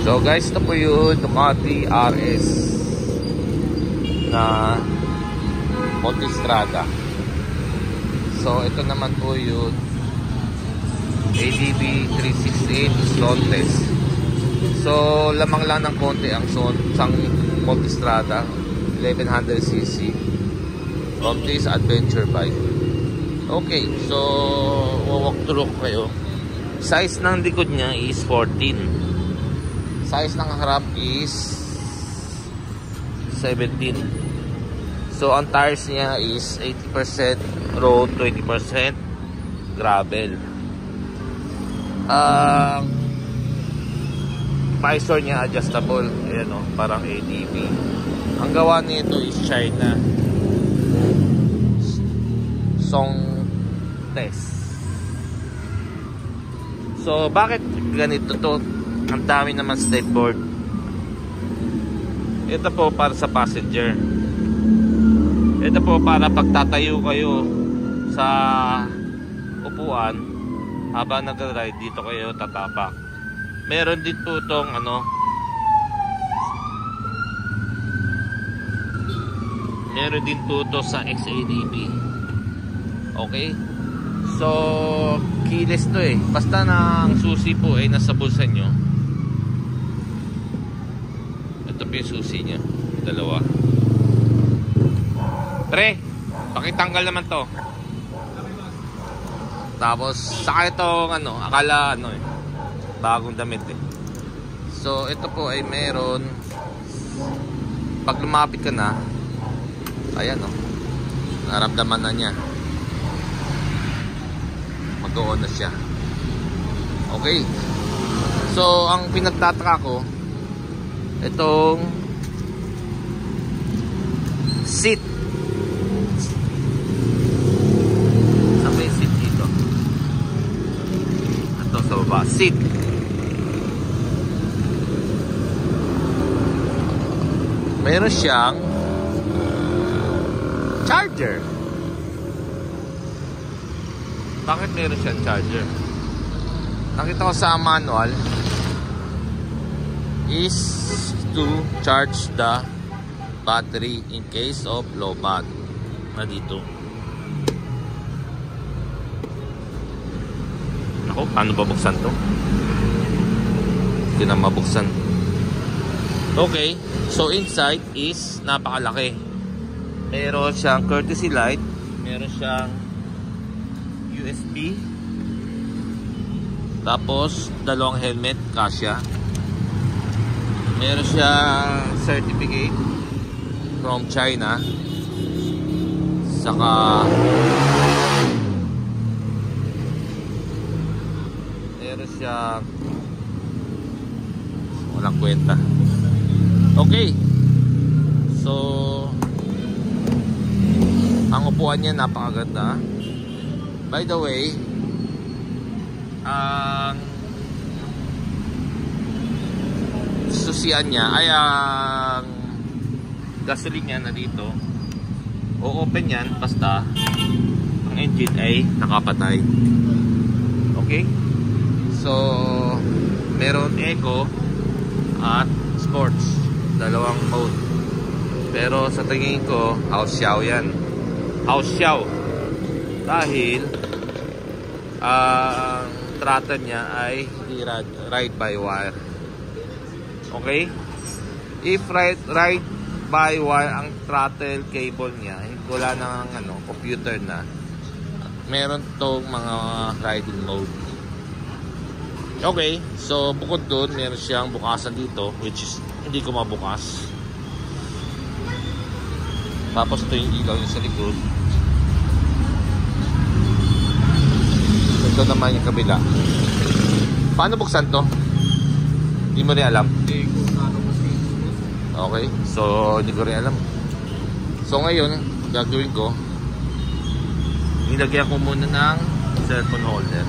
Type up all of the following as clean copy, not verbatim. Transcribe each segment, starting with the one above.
So guys, ito po yung Ducati RS na Multistrada. So ito naman po yung ADB 368 Zone Test. So lamang lang ng konti ang isang Multistrada 1100cc from this adventure bike. Okay, so walk through kayo. Size ng likod niya is 14. Size ng harap is 17. So ang tires niya is 80% road, 20% gravel. Visor niya adjustable. Ayan o, parang ADB. Ang gawa nito is China. Song test. So bakit ganito to? Ang dami naman stepboard. Ito po para sa passenger. Ito po para pagtatayo kayo sa upuan habang nag-ride, dito kayo tatapak. Meron din po itong meron din po ito sa XADB. Okay? So keyless to eh. Basta na ang susi po ay nasa bulsa nyo. Ito po yung susi nya, dalawa. Pre, pakitanggal naman to. Tapos saka itong akala bagong damit eh. So ito po ay meron, pag lumapit ka na, ayan naramdaman na niya, mag-on na siya. Okay, so ang pinagtataka ko, itong seat. Saan ba yung seat dito? Ito sa baba, seat. Meron siyang charger. Bakit meron siyang charger? Nakita ko sa manual is to charge the battery in case of low bat. Na dito. Ako, paano babuksan to? Hindi na mabuksan. Okay, so inside is napakalaki. Meron siyang courtesy light, meron siyang USB, tapos dalawang helmet kasya. Meron siyang certificate from China, saka meron siyang walang kwenta. Okay, so ang upuan niya napakaganda. By the way, ang susian niya ay ang gasoline niya na dito. O-open yan basta ang engine ay nakapatay. Okay, so meron eco at sports, dalawang mode. Pero sa tingin ko house show yan. House show dahil ang throttle niya ay hindi ride by wire. Okay, if ride by wire ang throttle cable niya, wala nang computer na, meron tong mga riding mode. Okay, so bukod doon meron siyang bukasan dito, which is hindi ko mabukas. Tapos ito yung ilaw yung sa likod. Ito naman yung kabila. Paano buksan to? Hindi mo rin alam? Okay, so hindi ko rin alam. So ngayon, gagawin ko, nilagyan ko muna ng cellphone holder.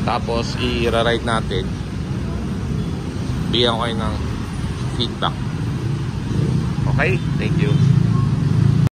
Tapos i-ride natin. Bigyan ko kayo ng feedback. Okay, thank you.